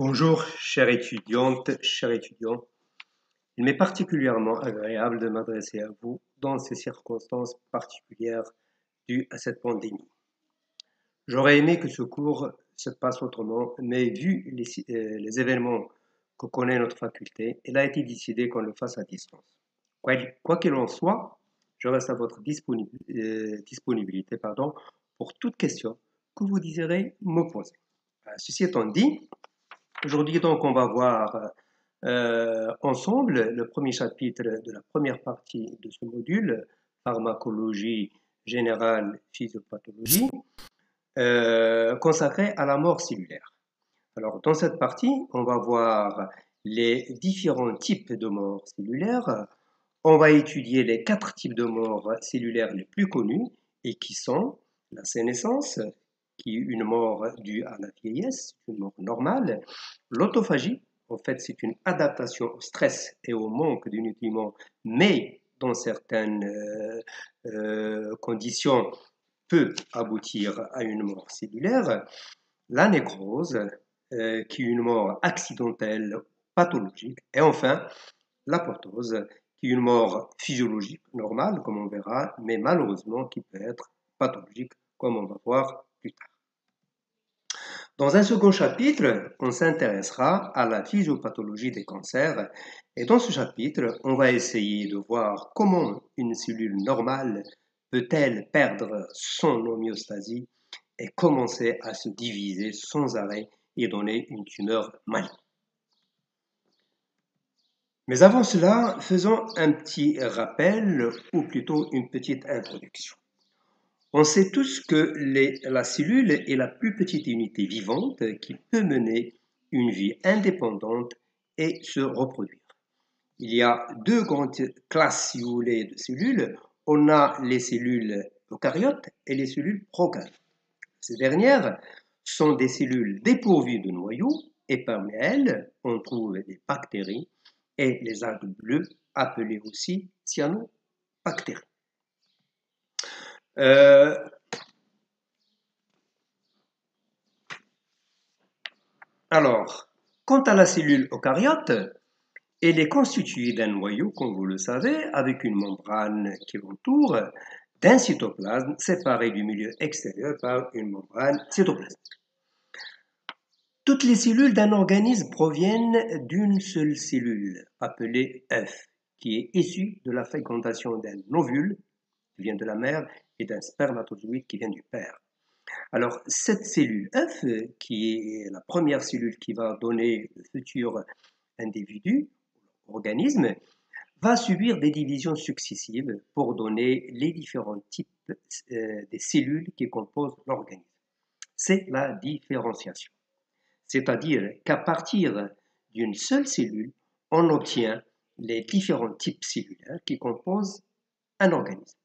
Bonjour, chère étudiante, chers étudiants. Il m'est particulièrement agréable de m'adresser à vous dans ces circonstances particulières dues à cette pandémie. J'aurais aimé que ce cours se passe autrement, mais vu les événements que connaît notre faculté, il a été décidé qu'on le fasse à distance. Quoi qu'il en soit, je reste à votre disponibilité pour toute question que vous désirez me poser. Ceci étant dit, aujourd'hui, donc, on va voir ensemble le premier chapitre de la première partie de ce module, pharmacologie générale, physiopathologie, consacré à la mort cellulaire. Alors, dans cette partie, on va voir les différents types de mort cellulaire. On va étudier les 4 types de mort cellulaire les plus connus et qui sont la sénescence, qui est une mort due à la vieillesse, une mort normale. L'autophagie, en fait, c'est une adaptation au stress et au manque de nutriments, mais dans certaines conditions peut aboutir à une mort cellulaire. La nécrose, qui est une mort accidentelle, pathologique. Et enfin, l'apoptose, qui est une mort physiologique normale, comme on verra, mais malheureusement qui peut être pathologique, comme on va voir plus tard. Dans un second chapitre, on s'intéressera à la physiopathologie des cancers et dans ce chapitre, on va essayer de voir comment une cellule normale peut-elle perdre son homéostasie et commencer à se diviser sans arrêt et donner une tumeur maligne. Mais avant cela, faisons un petit rappel ou plutôt une petite introduction. On sait tous que la cellule est la plus petite unité vivante qui peut mener une vie indépendante et se reproduire. Il y a 2 grandes classes, si vous voulez, de cellules. On a les cellules eucaryotes et les cellules prokaryotes. Ces dernières sont des cellules dépourvues de noyaux et parmi elles, on trouve des bactéries et les algues bleues, appelées aussi cyanobactéries. Alors, quant à la cellule eucaryote, elle est constituée d'un noyau, comme vous le savez, avec une membrane qui l'entoure, d'un cytoplasme séparé du milieu extérieur par une membrane cytoplasmique. Toutes les cellules d'un organisme proviennent d'une seule cellule, appelée œuf, qui est issue de la fécondation d'un ovule, qui vient de la mère, et d'un spermatozoïde qui vient du père. Alors, cette cellule œuf, qui est la première cellule qui va donner le futur individu, organisme, va subir des divisions successives pour donner les différents types des cellules qui composent l'organisme. C'est la différenciation. C'est-à-dire qu'à partir d'une seule cellule, on obtient les différents types cellulaires qui composent un organisme.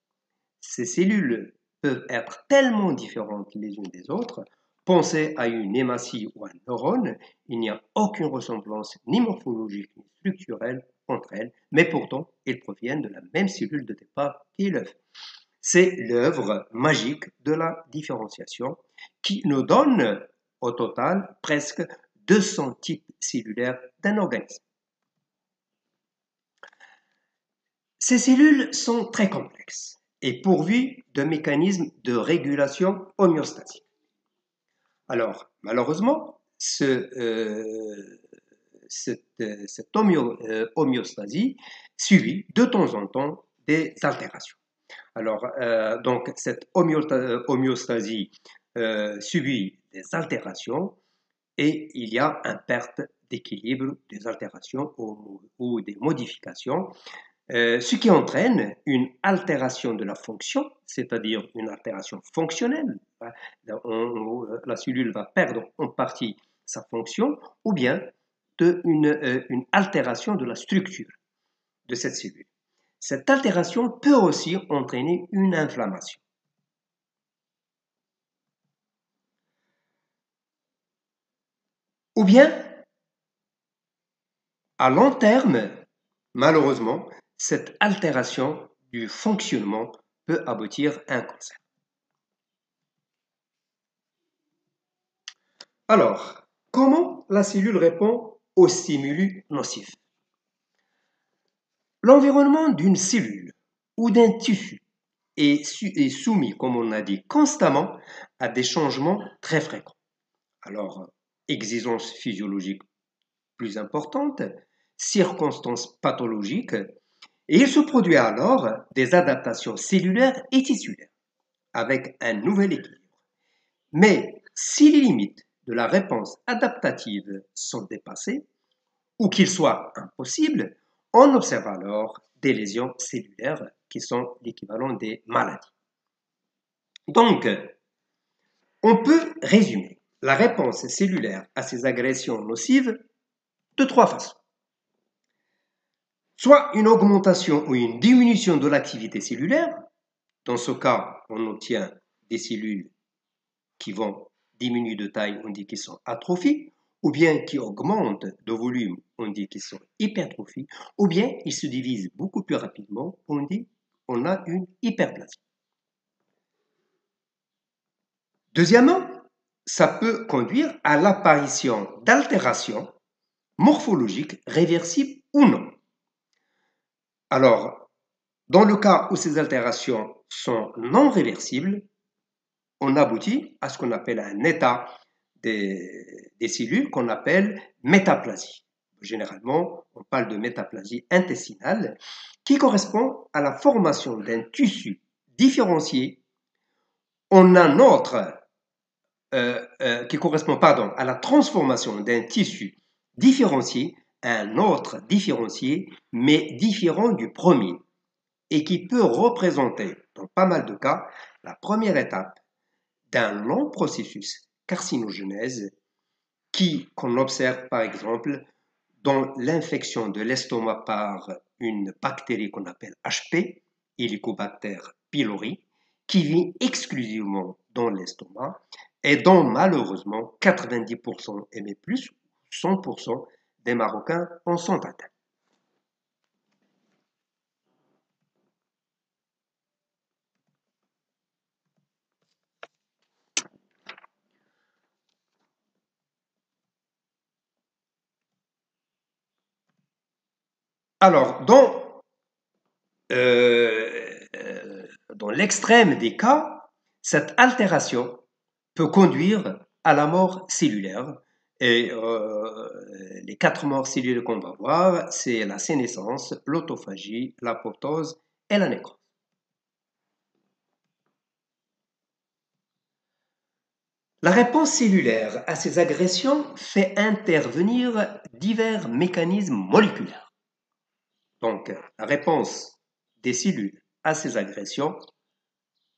Ces cellules peuvent être tellement différentes les unes des autres. Pensez à une hématie ou un neurone, il n'y a aucune ressemblance ni morphologique ni structurelle entre elles, mais pourtant, elles proviennent de la même cellule de départ qui est l'œuf. C'est l'œuvre magique de la différenciation qui nous donne au total presque 200 types cellulaires d'un organisme. Ces cellules sont très complexes et pourvues de mécanismes de régulation homéostatique. Alors, malheureusement, cette homéostasie subit de temps en temps des altérations. Alors, donc, cette homéostasie subit des altérations et il y a une perte d'équilibre, des altérations ou des modifications, ce qui entraîne une altération de la fonction, c'est-à-dire une altération fonctionnelle. La cellule va perdre en partie sa fonction, ou bien une altération de la structure de cette cellule. Cette altération peut aussi entraîner une inflammation. Ou bien, à long terme, malheureusement, cette altération du fonctionnement peut aboutir à un cancer. Alors, comment la cellule répond aux stimuli nocifs? L'environnement d'une cellule ou d'un tissu est soumis, comme on a dit, constamment à des changements très fréquents. Alors, exigences physiologiques plus importantes, circonstances pathologiques, et il se produit alors des adaptations cellulaires et tissulaires, avec un nouvel équilibre. Mais si les limites de la réponse adaptative sont dépassées, ou qu'il soit impossible, on observe alors des lésions cellulaires qui sont l'équivalent des maladies. Donc, on peut résumer la réponse cellulaire à ces agressions nocives de trois façons. Soit une augmentation ou une diminution de l'activité cellulaire. Dans ce cas, on obtient des cellules qui vont diminuer de taille, on dit qu'ils sont atrophies, ou bien qui augmentent de volume, on dit qu'ils sont hypertrophies, ou bien ils se divisent beaucoup plus rapidement, on dit qu'on a une hyperplasie. Deuxièmement, ça peut conduire à l'apparition d'altérations morphologiques réversibles ou non. Alors, dans le cas où ces altérations sont non réversibles, on aboutit à ce qu'on appelle un état des cellules qu'on appelle métaplasie. Généralement, on parle de métaplasie intestinale qui correspond à la formation d'un tissu différencié en un autre, qui correspond à la transformation d'un tissu différencié à un autre différencié, mais différent du premier, et qui peut représenter, dans pas mal de cas, la première étape d'un long processus carcinogénèse qu'on observe par exemple dans l'infection de l'estomac par une bactérie qu'on appelle HP, Helicobacter pylori, qui vit exclusivement dans l'estomac et dont malheureusement 90% et même plus, 100% des Marocains en sont atteints. Alors, dans l'extrême des cas, cette altération peut conduire à la mort cellulaire. Et les 4 morts cellulaires qu'on va voir, c'est la sénescence, l'autophagie, l'apoptose et la nécrose. La réponse cellulaire à ces agressions fait intervenir divers mécanismes moléculaires. Donc, la réponse des cellules à ces agressions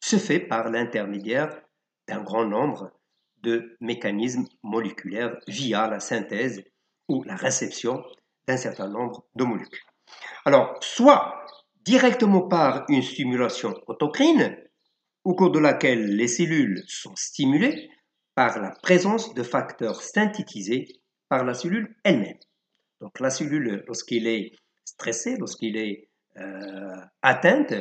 se fait par l'intermédiaire d'un grand nombre de mécanismes moléculaires via la synthèse ou la réception d'un certain nombre de molécules. Alors, soit directement par une stimulation autocrine, au cours de laquelle les cellules sont stimulées par la présence de facteurs synthétisés par la cellule elle-même. Donc la cellule, lorsqu'elle est stressée, lorsqu'elle est atteinte,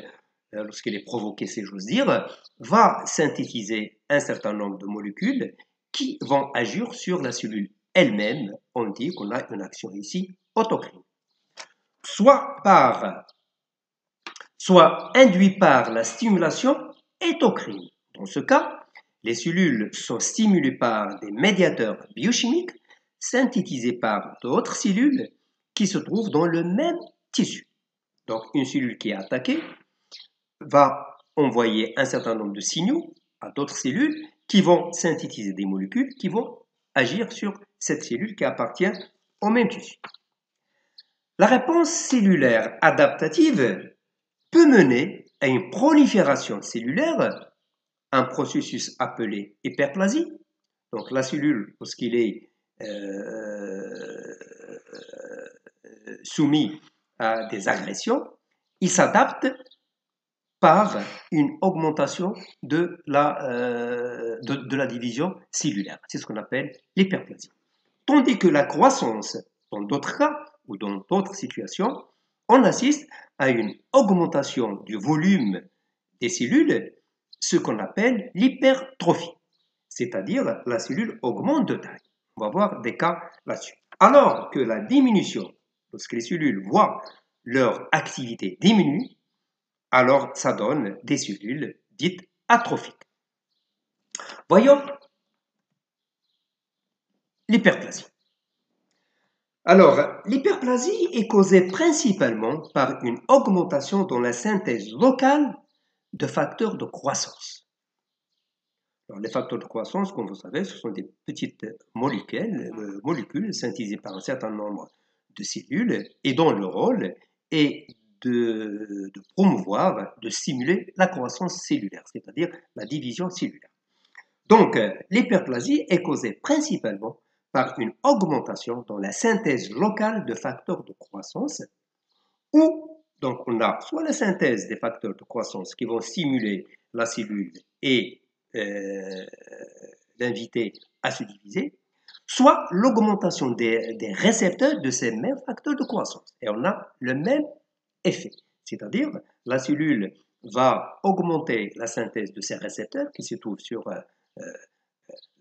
lorsqu'elle est provoquée, si j'ose dire, va synthétiser un certain nombre de molécules qui vont agir sur la cellule elle-même. On dit qu'on a une action ici autocrine. Soit induit par la stimulation endocrine. Dans ce cas, les cellules sont stimulées par des médiateurs biochimiques synthétisés par d'autres cellules qui se trouvent dans le même tissu. Donc, une cellule qui est attaquée va envoyer un certain nombre de signaux à d'autres cellules qui vont synthétiser des molécules qui vont agir sur cette cellule qui appartient au même tissu. La réponse cellulaire adaptative peut mener à une prolifération cellulaire, un processus appelé hyperplasie. Donc la cellule, lorsqu'il est soumis à des agressions, il s'adapte par une augmentation de la division cellulaire. C'est ce qu'on appelle l'hyperplasie. Tandis que la croissance, dans d'autres cas ou dans d'autres situations, on assiste à une augmentation du volume des cellules, ce qu'on appelle l'hypertrophie, c'est-à-dire la cellule augmente de taille. On va voir des cas là-dessus. Alors que la diminution, lorsque les cellules voient leur activité diminuer, alors ça donne des cellules dites atrophiques. Voyons l'hyperplasie. Alors, l'hyperplasie est causée principalement par une augmentation dans la synthèse locale de facteurs de croissance. Alors, les facteurs de croissance, comme vous savez, ce sont des petites molécules synthétisées par un certain nombre de cellules et dont le rôle est de promouvoir, de stimuler la croissance cellulaire, c'est-à-dire la division cellulaire. Donc, l'hyperplasie est causée principalement par une augmentation dans la synthèse locale de facteurs de croissance, ou donc on a soit la synthèse des facteurs de croissance qui vont stimuler la cellule et l'inviter à se diviser, soit l'augmentation des récepteurs de ces mêmes facteurs de croissance. Et on a le même effet, c'est-à-dire la cellule va augmenter la synthèse de ces récepteurs qui se trouvent sur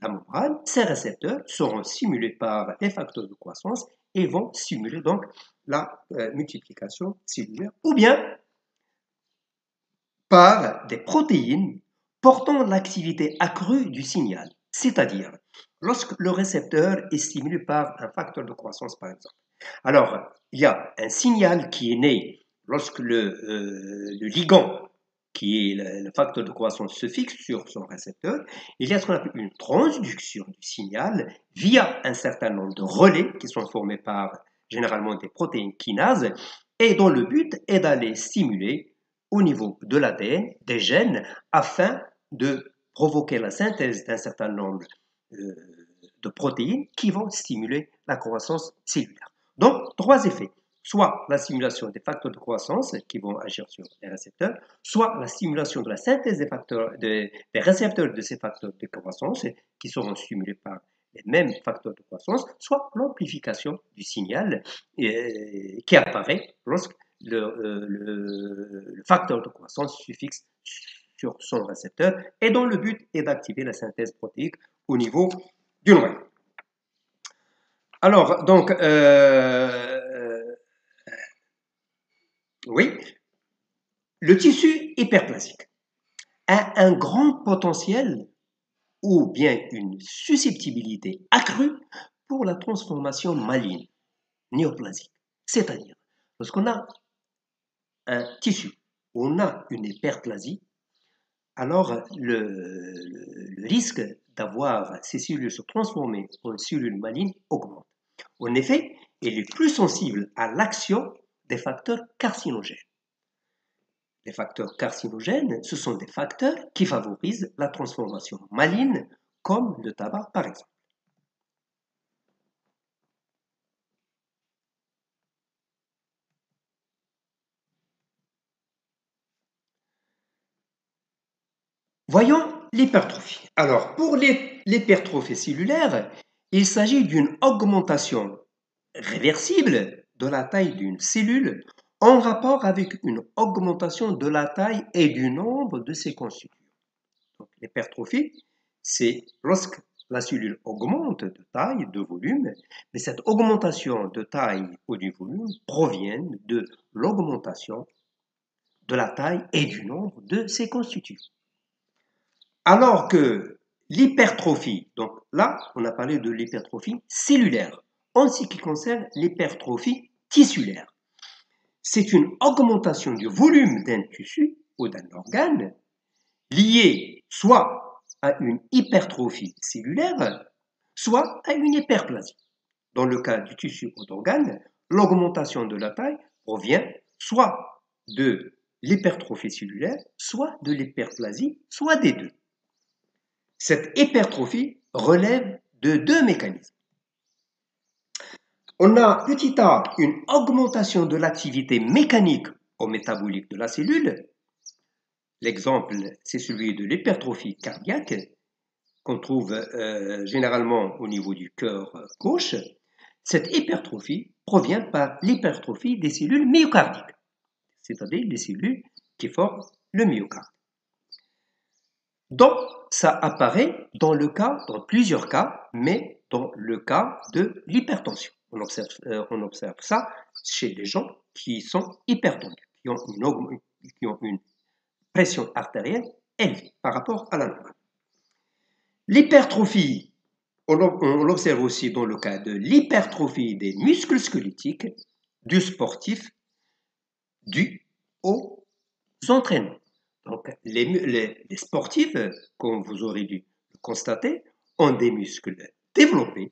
la membrane. Ces récepteurs seront stimulés par les facteurs de croissance et vont stimuler donc la multiplication cellulaire, ou bien par des protéines portant l'activité accrue du signal, c'est-à-dire lorsque le récepteur est stimulé par un facteur de croissance, par exemple. Alors, il y a un signal qui est né lorsque le ligand, qui est le facteur de croissance, se fixe sur son récepteur. Il y a ce qu'on appelle une transduction du signal via un certain nombre de relais qui sont formés par généralement des protéines kinases et dont le but est d'aller stimuler au niveau de l'ADN des gènes afin de provoquer la synthèse d'un certain nombre de protéines qui vont stimuler la croissance cellulaire. Donc, trois effets. Soit la stimulation des facteurs de croissance qui vont agir sur les récepteurs, soit la stimulation de la synthèse des récepteurs de ces facteurs de croissance qui seront stimulés par les mêmes facteurs de croissance, soit l'amplification du signal qui apparaît lorsque le facteur de croissance se fixe sur son récepteur et dont le but est d'activer la synthèse protéique au niveau du noyau. Alors, donc, oui, le tissu hyperplasique a un grand potentiel ou bien une susceptibilité accrue pour la transformation maligne, néoplasique. C'est-à-dire, lorsqu'on a un tissu, on a une hyperplasie, alors le risque d'avoir ces cellules se transformer en cellules malignes augmente. En effet, elle est plus sensible à l'action des facteurs carcinogènes. Les facteurs carcinogènes, ce sont des facteurs qui favorisent la transformation maligne, comme le tabac par exemple. Voyons l'hypertrophie. Alors, pour l'hypertrophie cellulaire, il s'agit d'une augmentation réversible de la taille d'une cellule en rapport avec une augmentation de la taille et du nombre de ses constituants. L'hypertrophie, c'est lorsque la cellule augmente de taille, de volume, mais cette augmentation de taille ou du volume provient de l'augmentation de la taille et du nombre de ses constituants. Alors que l'hypertrophie, donc là, on a parlé de l'hypertrophie cellulaire, en ce qui concerne l'hypertrophie tissulaire. C'est une augmentation du volume d'un tissu ou d'un organe liée soit à une hypertrophie cellulaire, soit à une hyperplasie. Dans le cas du tissu ou d'organe, l'augmentation de la taille provient soit de l'hypertrophie cellulaire, soit de l'hyperplasie, soit des deux. Cette hypertrophie relève de deux mécanismes. On a petit a une augmentation de l'activité mécanique ou métabolique de la cellule. L'exemple, c'est celui de l'hypertrophie cardiaque qu'on trouve généralement au niveau du cœur gauche. Cette hypertrophie provient par l'hypertrophie des cellules myocardiques, c'est-à-dire les cellules qui forment le myocarde. Donc, ça apparaît dans plusieurs cas, mais dans le cas de l'hypertension. On observe ça chez les gens qui sont hypertendus, qui ont une pression artérielle élevée par rapport à la normale. L'hypertrophie, on l'observe aussi dans le cas de l'hypertrophie des muscles squelettiques du sportif dû aux entraînements. Donc, les sportifs, comme vous aurez dû le constater, ont des muscles développés.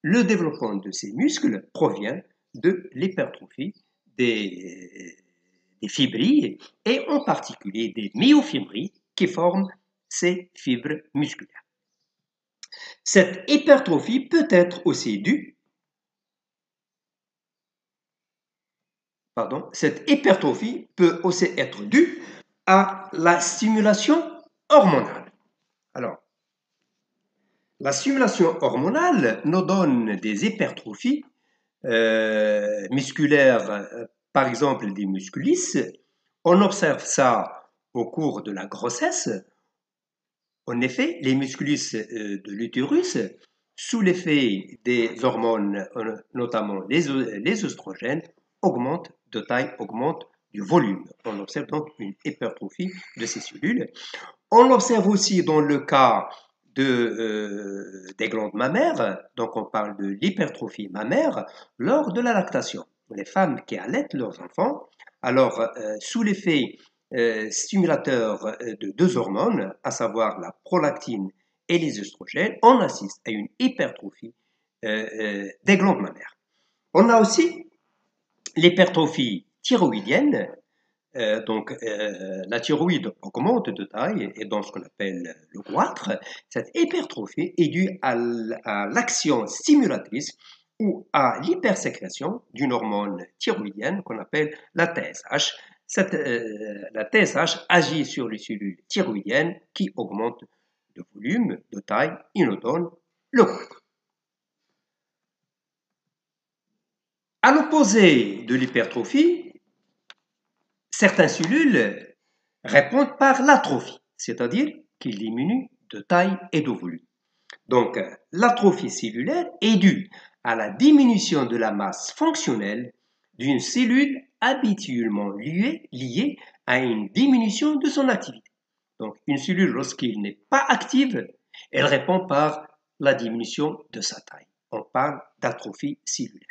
Le développement de ces muscles provient de l'hypertrophie des fibrilles et en particulier des myofibrilles qui forment ces fibres musculaires. Cette hypertrophie peut être aussi due cette hypertrophie peut aussi être due à la stimulation hormonale. Alors, la stimulation hormonale nous donne des hypertrophies musculaires, par exemple des muscles lisses. On observe ça au cours de la grossesse. En effet, les muscles lisses de l'utérus, sous l'effet des hormones, notamment les oestrogènes, augmentent de taille, augmentent du volume. On observe donc une hypertrophie de ces cellules. On l'observe aussi dans le cas des glandes mammaires, donc on parle de l'hypertrophie mammaire lors de la lactation. Les femmes qui allaitent leurs enfants, alors sous l'effet stimulateur de deux hormones, à savoir la prolactine et les œstrogènes, on assiste à une hypertrophie des glandes mammaires. On a aussi l'hypertrophie thyroïdienne. La thyroïde augmente de taille et dans ce qu'on appelle le goitre. Cette hypertrophie est due à l'action stimulatrice ou à l'hypersécrétion d'une hormone thyroïdienne qu'on appelle la TSH. La TSH agit sur les cellules thyroïdiennes qui augmentent de volume, de taille et nous donnent le goitre. À l'opposé de l'hypertrophie, certaines cellules répondent par l'atrophie, c'est-à-dire qu'ils diminuent de taille et de volume. Donc, l'atrophie cellulaire est due à la diminution de la masse fonctionnelle d'une cellule habituellement liée à une diminution de son activité. Donc, une cellule, lorsqu'elle n'est pas active, elle répond par la diminution de sa taille. On parle d'atrophie cellulaire.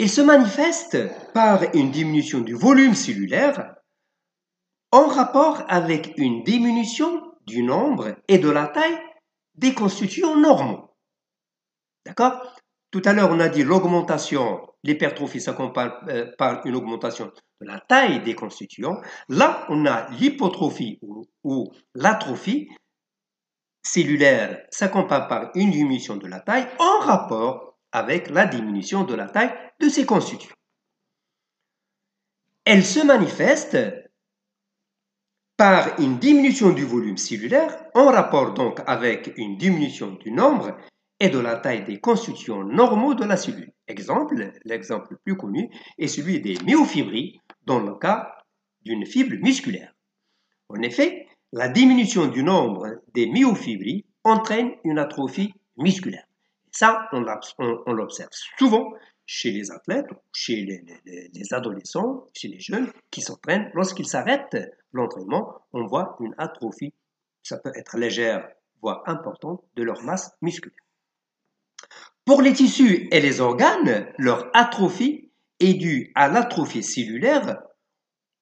Il se manifeste par une diminution du volume cellulaire en rapport avec une diminution du nombre et de la taille des constituants normaux. D'accord? Tout à l'heure, on a dit l'augmentation, l'hypertrophie s'accompagne par une augmentation de la taille des constituants. Là, on a l'hypotrophie ou l'atrophie cellulaire s'accompagne par une diminution de la taille en rapport avec la diminution de la taille de ces constituants. Elle se manifeste par une diminution du volume cellulaire en rapport donc avec une diminution du nombre et de la taille des constituants normaux de la cellule. L'exemple le plus connu est celui des myofibrilles dans le cas d'une fibre musculaire. En effet, la diminution du nombre des myofibrilles entraîne une atrophie musculaire. Ça, on l'observe souvent chez les athlètes, chez les adolescents, chez les jeunes qui s'entraînent. Lorsqu'ils s'arrêtent l'entraînement, on voit une atrophie, ça peut être légère, voire importante, de leur masse musculaire. Pour les tissus et les organes, leur atrophie est due à l'atrophie cellulaire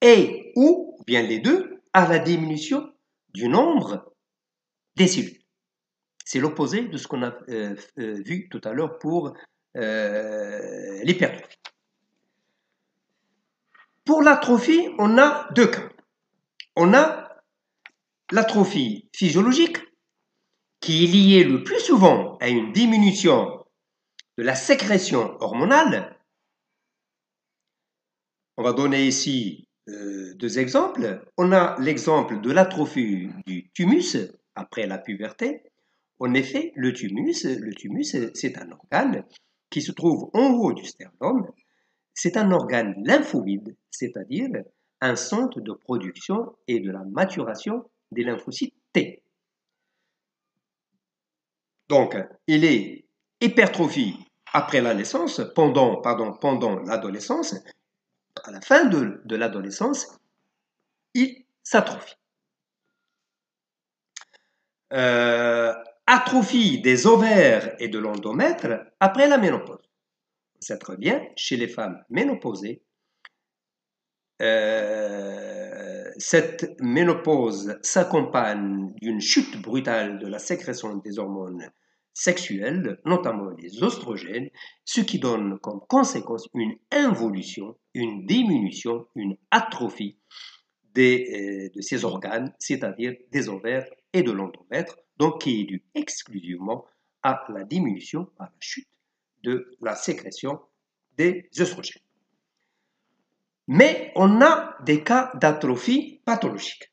et ou bien les deux à la diminution du nombre des cellules. C'est l'opposé de ce qu'on a vu tout à l'heure pour l'hypertrophie. Pour l'atrophie, on a deux cas. On a l'atrophie physiologique qui est liée le plus souvent à une diminution de la sécrétion hormonale. On va donner ici deux exemples. On a l'exemple de l'atrophie du thymus après la puberté. En effet, le thymus, c'est un organe qui se trouve en haut du sternum. C'est un organe lymphoïde, c'est-à-dire un centre de production et de la maturation des lymphocytes T. Donc, il est hypertrophie après la naissance, pendant l'adolescence. À la fin de l'adolescence, il s'atrophie. Atrophie des ovaires et de l'endomètre après la ménopause. C'est très bien, chez les femmes ménopausées, cette ménopause s'accompagne d'une chute brutale de la sécrétion des hormones sexuelles, notamment les oestrogènes, ce qui donne comme conséquence une involution, une diminution, une atrophie de ces organes, c'est-à-dire des ovaires et de l'endomètre, donc qui est due exclusivement à la diminution, à la chute de la sécrétion des oestrogènes. Mais on a des cas d'atrophie pathologique.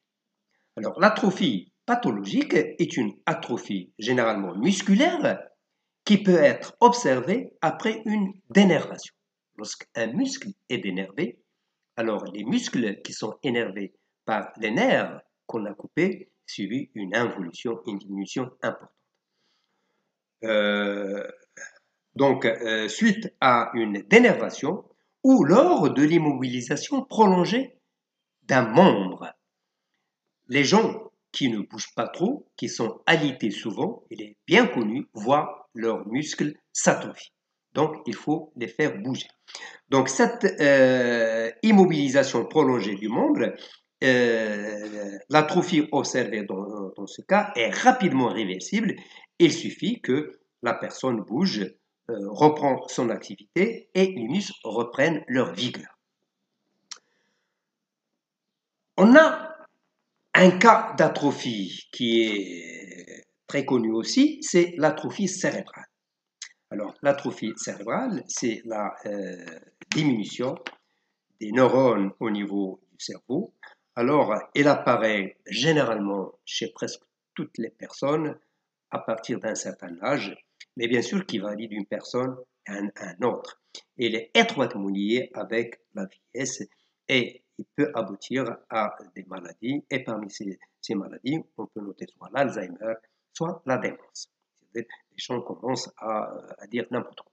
Alors, l'atrophie pathologique est une atrophie généralement musculaire qui peut être observée après une dénervation. Lorsqu'un muscle est dénervé, alors les muscles qui sont énervés par les nerfs qu'on a coupés subissent une involution, une diminution importante. Suite à une dénervation ou lors de l'immobilisation prolongée d'un membre. Les gens qui ne bougent pas trop, qui sont alités souvent, il est bien connu, voient leurs muscles s'atrophier. Donc, il faut les faire bouger. Donc, cette immobilisation prolongée du membre, l'atrophie observée dans ce cas est rapidement réversible. Il suffit que la personne bouge, reprend son activité et les muscles reprennent leur vigueur. On a un cas d'atrophie qui est très connu aussi, c'est l'atrophie cérébrale. Alors, l'atrophie cérébrale, c'est la diminution des neurones au niveau du cerveau. Alors, elle apparaît généralement chez presque toutes les personnes à partir d'un certain âge, mais bien sûr qui varie d'une personne à un autre. Elle est étroitement liée avec la vieillesse et il peut aboutir à des maladies. Et parmi ces maladies, on peut noter soit l'Alzheimer, soit la démence. Les gens commencent à dire n'importe quoi.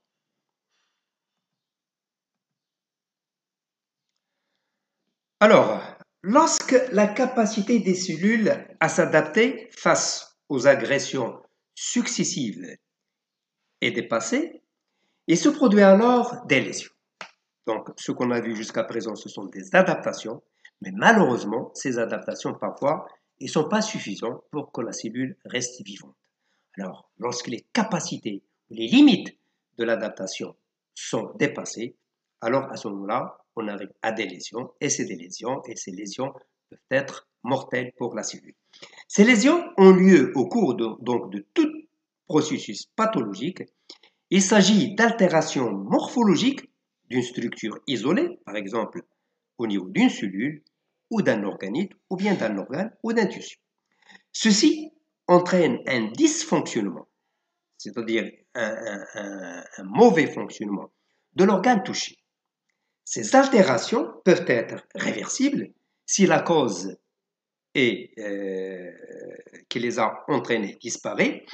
Alors, lorsque la capacité des cellules à s'adapter face aux agressions successives est dépassée, il se produit alors des lésions. Donc, ce qu'on a vu jusqu'à présent, ce sont des adaptations, mais malheureusement, ces adaptations, parfois, ne sont pas suffisantes pour que la cellule reste vivante. Alors, lorsque les capacités, les limites de l'adaptation sont dépassées, alors à ce moment-là, on arrive à des lésions, et ces lésions peuvent être mortelles pour la cellule. Ces lésions ont lieu au cours de tout processus pathologique. Il s'agit d'altérations morphologiques d'une structure isolée, par exemple au niveau d'une cellule ou d'un organite ou bien d'un organe ou d'un tissu. Ceci entraîne un dysfonctionnement, c'est-à-dire un mauvais fonctionnement de l'organe touché. Ces altérations peuvent être réversibles si la cause qui les a entraînées disparaît.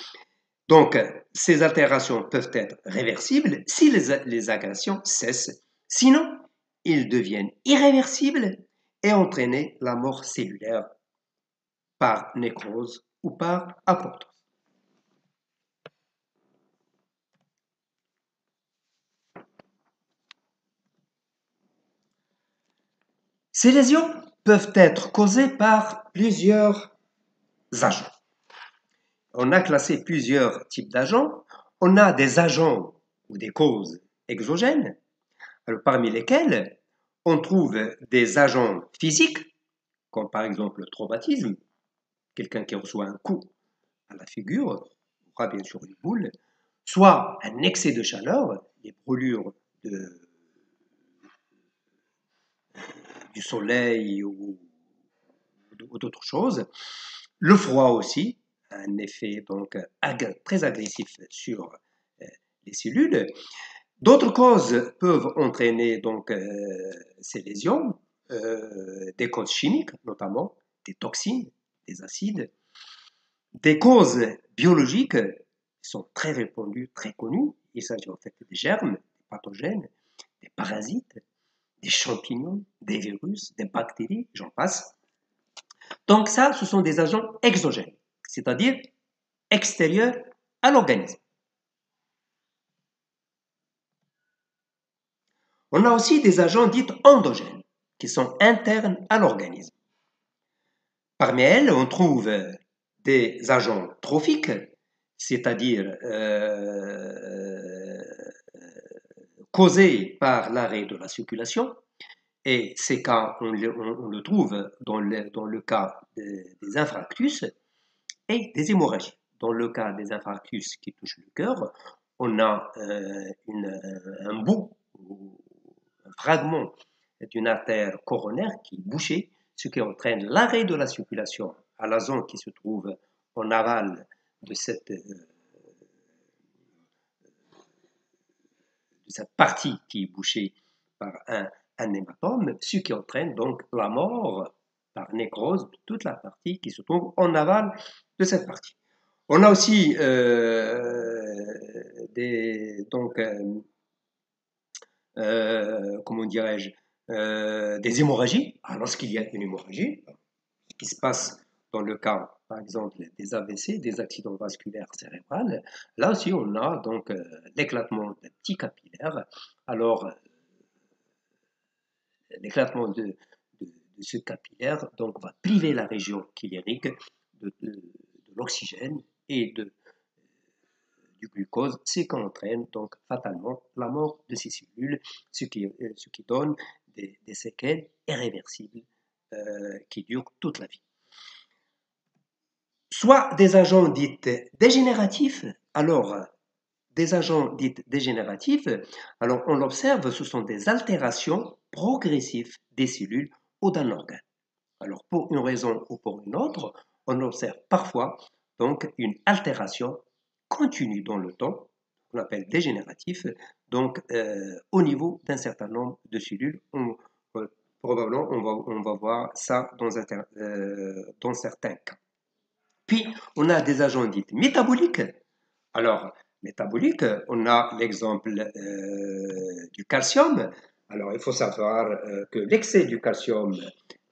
Donc, ces altérations peuvent être réversibles si les agressions cessent. Sinon, ils deviennent irréversibles et entraîner la mort cellulaire par nécrose ou par apoptose. Ces lésions peuvent être causées par plusieurs agents. On a classé plusieurs types d'agents. On a des agents ou des causes exogènes, parmi lesquels on trouve des agents physiques, comme par exemple le traumatisme, quelqu'un qui reçoit un coup à la figure, aura bien sûr une boule, soit un excès de chaleur, des brûlures du soleil ou d'autres choses. Le froid aussi, un effet donc très agressif sur les cellules. D'autres causes peuvent entraîner donc ces lésions, des causes chimiques notamment, des toxines, des acides, des causes biologiques, sont très répandus, très connus. Il s'agit en fait des germes, des pathogènes, des parasites, des champignons, des virus, des bactéries, j'en passe. Donc ça, ce sont des agents exogènes, c'est-à-dire extérieurs à l'organisme. On a aussi des agents dits endogènes, qui sont internes à l'organisme. Parmi elles, on trouve des agents trophiques, c'est-à-dire causés par l'arrêt de la circulation, et ces cas, on le trouve dans le cas des infarctus et des hémorragies. Dans le cas des infarctus qui touchent le cœur, on a un bout, un fragment d'une artère coronaire qui est bouchée, ce qui entraîne l'arrêt de la circulation à la zone qui se trouve en aval de cette partie qui est bouchée par un hématome, ce qui entraîne donc la mort par nécrose de toute la partie qui se trouve en aval de cette partie. On a aussi comment dirais-je, des hémorragies. Lorsqu'il y a une hémorragie, ce qui se passe dans le cas, par exemple, des AVC, des accidents vasculaires cérébraux, là aussi on a donc l'éclatement d'un petit capillaire. Alors, l'éclatement de ce capillaire donc, va priver la région qui l'irrigue de l'oxygène et du glucose, ce qui entraîne donc fatalement la mort de ces cellules, ce qui donne des séquelles irréversibles qui durent toute la vie. Soit des agents dits dégénératifs, alors des agents dits dégénératifs, alors on l'observe, ce sont des altérations progressives des cellules ou d'un organe. Alors pour une raison ou pour une autre, on observe parfois donc une altération continue dans le temps, qu'on appelle dégénératif, donc au niveau d'un certain nombre de cellules. Probablement on va voir ça dans certains cas. Puis on a des agents dits métaboliques. Alors, métabolique, on a l'exemple du calcium. Alors, il faut savoir que l'excès du calcium,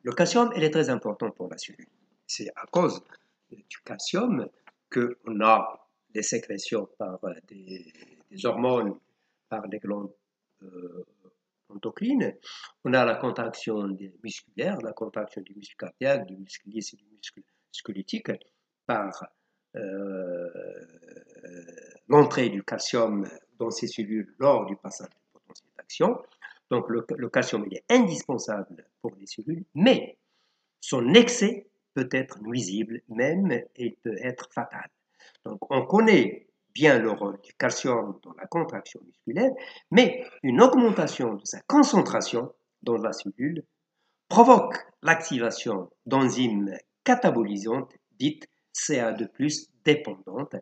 le calcium, il est très important pour la cellule. C'est à cause du calcium qu'on a des sécrétions par des hormones, par des glandes endocrines. On a la contraction musculaire, la contraction du muscle cardiaque, du muscle lisse et du muscle squelettique par l'entrée du calcium dans ces cellules lors du passage du potentiel d'action. Donc le calcium il est indispensable pour les cellules, mais son excès peut être nuisible même et peut être fatal. Donc on connaît bien le rôle du calcium dans la contraction musculaire, mais une augmentation de sa concentration dans la cellule provoque l'activation d'enzymes catabolisantes dites CA2+ dépendantes,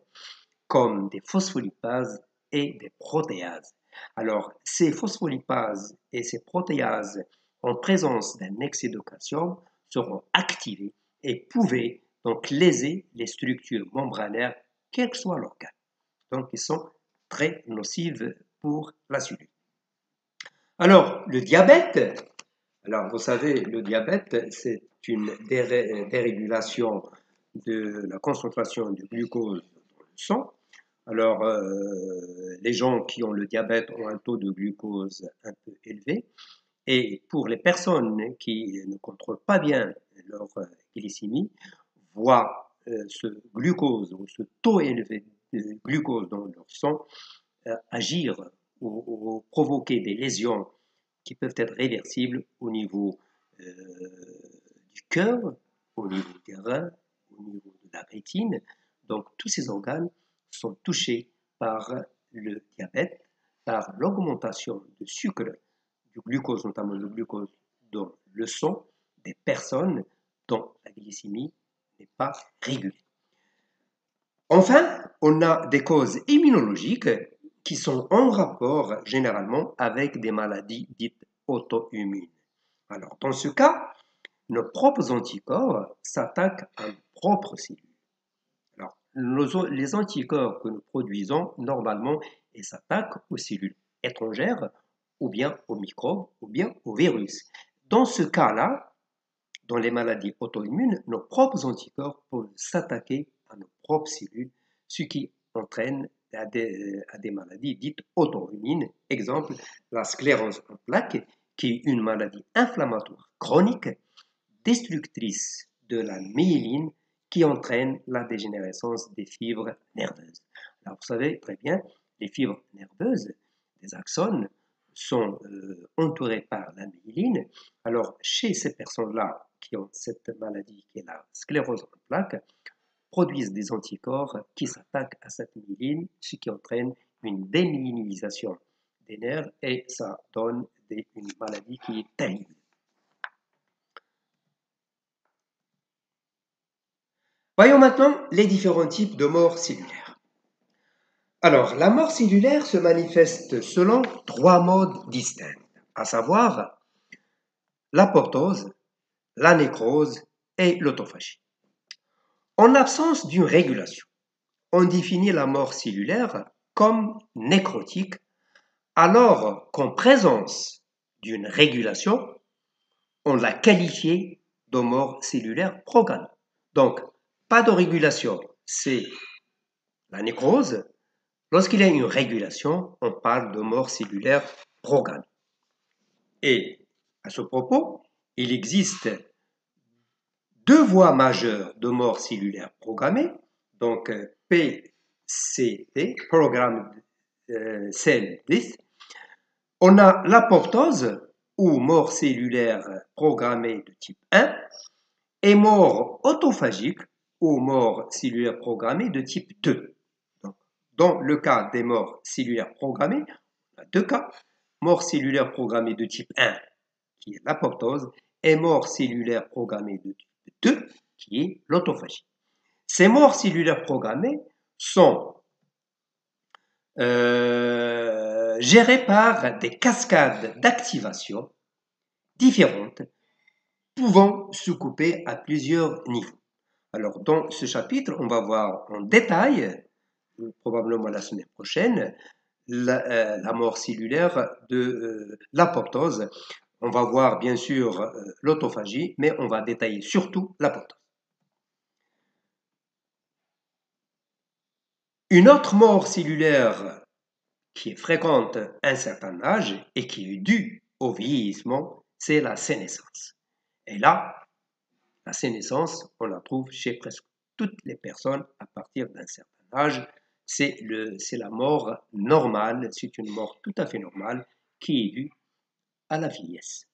comme des phospholipases et des protéases. Alors, ces phospholipases et ces protéases, en présence d'un excès de calcium, seront activées et pouvaient donc léser les structures membranaires, quel que soit l'organe. Donc, ils sont très nocives pour la cellule. Alors, le diabète, alors vous savez, le diabète, c'est une dérégulation de la concentration du glucose dans le sang. Alors, les gens qui ont le diabète ont un taux de glucose un peu élevé. Et pour les personnes qui ne contrôlent pas bien leur glycémie, voient ce glucose ou ce taux élevé de glucose dans leur sang agir ou provoquer des lésions qui peuvent être réversibles au niveau du cœur, au niveau des reins, au niveau de la rétine. Donc tous ces organes sont touchés par le diabète, par l'augmentation du sucre, du glucose, notamment le glucose dans le sang des personnes dont la glycémie n'est pas régulée. Enfin, on a des causes immunologiques qui sont en rapport généralement avec des maladies dites auto-immunes. Alors, dans ce cas, nos propres anticorps s'attaquent à nos propres cellules. Alors, les anticorps que nous produisons normalement, ils s'attaquent aux cellules étrangères, ou bien aux microbes, ou bien aux virus. Dans ce cas-là, dans les maladies auto-immunes, nos propres anticorps peuvent s'attaquer à nos propres cellules, ce qui entraîne à des maladies dites auto-immunes. Exemple, la sclérose en plaques, qui est une maladie inflammatoire chronique, destructrice de la myéline, qui entraîne la dégénérescence des fibres nerveuses. Alors, vous savez très bien, les fibres nerveuses, les axones, sont entourés par la myéline. Alors, chez ces personnes-là qui ont cette maladie qui est la sclérose en plaques, produisent des anticorps qui s'attaquent à cette myéline, ce qui entraîne une démyélinisation des nerfs et ça donne une maladie qui est terrible. Voyons maintenant les différents types de mort cellulaire. Alors, la mort cellulaire se manifeste selon 3 modes distincts, à savoir l'apoptose, la nécrose et l'autophagie. En absence d'une régulation, on définit la mort cellulaire comme nécrotique, alors qu'en présence d'une régulation, on l'a qualifiée de mort cellulaire programmée. Donc, pas de régulation, c'est la nécrose. Lorsqu'il y a une régulation, on parle de mort cellulaire programmée. Et à ce propos, il existe 2 voies majeures de mort cellulaire programmée, donc PCD, Programmed Cell Death. On a l'apoptose, ou mort cellulaire programmée de type 1, et mort autophagique, ou mort cellulaire programmée de type 2. Donc, dans le cas des morts cellulaires programmées, on a 2 cas, mort cellulaire programmée de type 1, qui est l'apoptose, et mort cellulaire programmée de type 2, qui est l'autophagie. Ces morts cellulaires programmées sont gérées par des cascades d'activation différentes, pouvant se couper à plusieurs niveaux. Alors, dans ce chapitre, on va voir en détail, probablement la semaine prochaine, la mort cellulaire de l'apoptose. On va voir bien sûr l'autophagie, mais on va détailler surtout l'apoptose. Une autre mort cellulaire qui est fréquente à un certain âge et qui est due au vieillissement, c'est la sénescence. Et là, la sénescence, on la trouve chez presque toutes les personnes à partir d'un certain âge. C'est la mort normale, c'est une mort tout à fait normale qui est due à la vieillesse.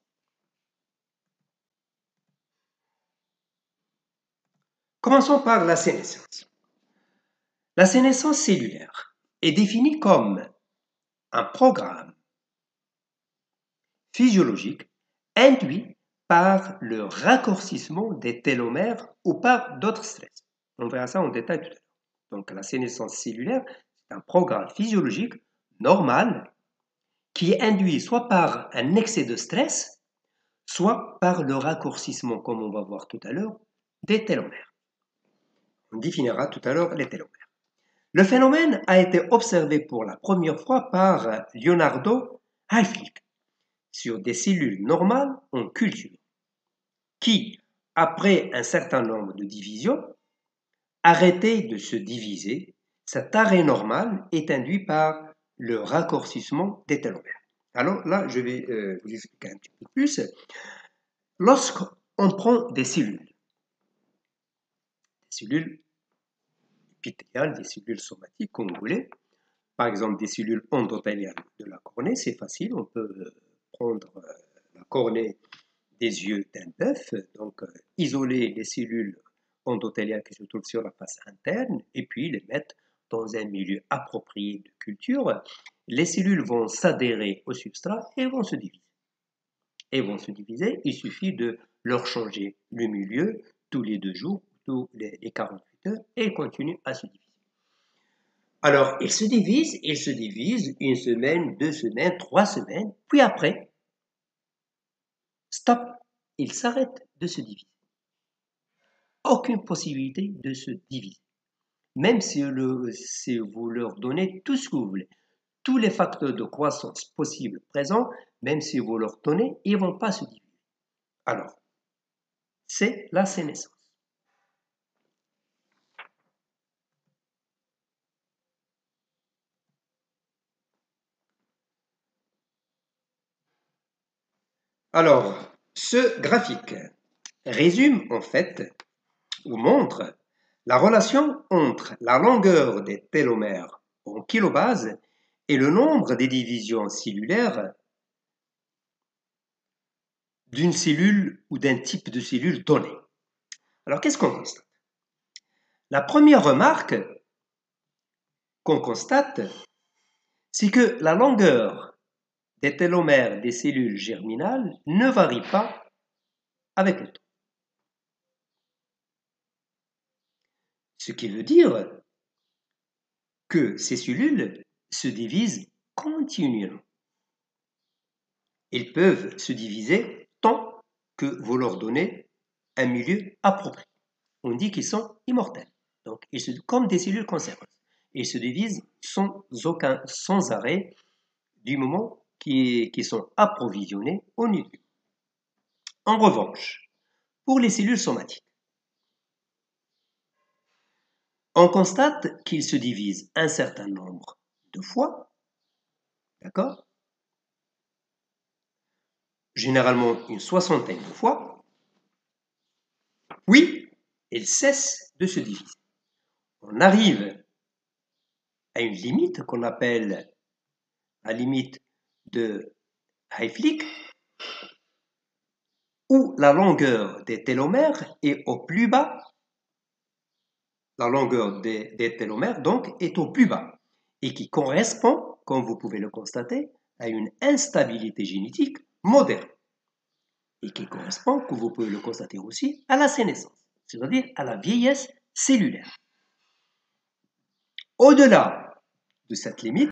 Commençons par la sénescence. La sénescence cellulaire est définie comme un programme physiologique induit par le raccourcissement des télomères ou par d'autres stress. On verra ça en détail tout à l'heure. Donc la sénescence cellulaire, c'est un programme physiologique normal qui est induit soit par un excès de stress, soit par le raccourcissement, comme on va voir tout à l'heure, des télomères. On définira tout à l'heure les télomères. Le phénomène a été observé pour la première fois par Leonardo Hayflick sur des cellules normales en culture, qui, après un certain nombre de divisions, arrêtaient de se diviser. Cet arrêt normal est induit par le raccourcissement des télomères. Alors là, je vais vous expliquer un petit peu plus. Lorsqu'on prend des cellules épithéliales, des cellules somatiques, comme vous voulez, par exemple des cellules endothéliales de la cornée, c'est facile, on peut prendre la cornée des yeux d'un bœuf, donc isoler les cellules endothéliales qui se trouvent sur la face interne et puis les mettre dans un milieu approprié de culture. Les cellules vont s'adhérer au substrat et vont se diviser. Il suffit de leur changer le milieu tous les 2 jours, tous les 48 heures, et ils continuent à se diviser. Alors, ils se divisent 1 semaine, 2 semaines, 3 semaines, puis après, stop, ils s'arrêtent de se diviser. Aucune possibilité de se diviser. même si vous leur donnez tout ce que vous voulez. Tous les facteurs de croissance possibles présents, même si vous leur donnez, ils ne vont pas se diviser. Alors, c'est la sénescence. Alors, ce graphique résume en fait, ou montre, la relation entre la longueur des télomères en kilobases et le nombre des divisions cellulaires d'une cellule ou d'un type de cellule donné. Alors, qu'est-ce qu'on constate? La première remarque qu'on constate, c'est que la longueur des télomères des cellules germinales ne varie pas avec le temps. Ce qui veut dire que ces cellules se divisent continuellement. Ils peuvent se diviser tant que vous leur donnez un milieu approprié. On dit qu'ils sont immortels, donc comme des cellules cancéreuses. Ils se divisent sans arrêt du moment qu'ils sont approvisionnés au nucléus. En revanche, pour les cellules somatiques, on constate qu'ils se divisent un certain nombre de fois, d'accord? Généralement une soixantaine de fois, puis ils cessent de se diviser. On arrive à une limite qu'on appelle la limite de Hayflick, où la longueur des télomères est au plus bas. La longueur des télomères, donc, est au plus bas et qui correspond, comme vous pouvez le constater, à une instabilité génétique modérée et qui correspond, comme vous pouvez le constater aussi, à la sénescence, c'est-à-dire à la vieillesse cellulaire. Au-delà de cette limite,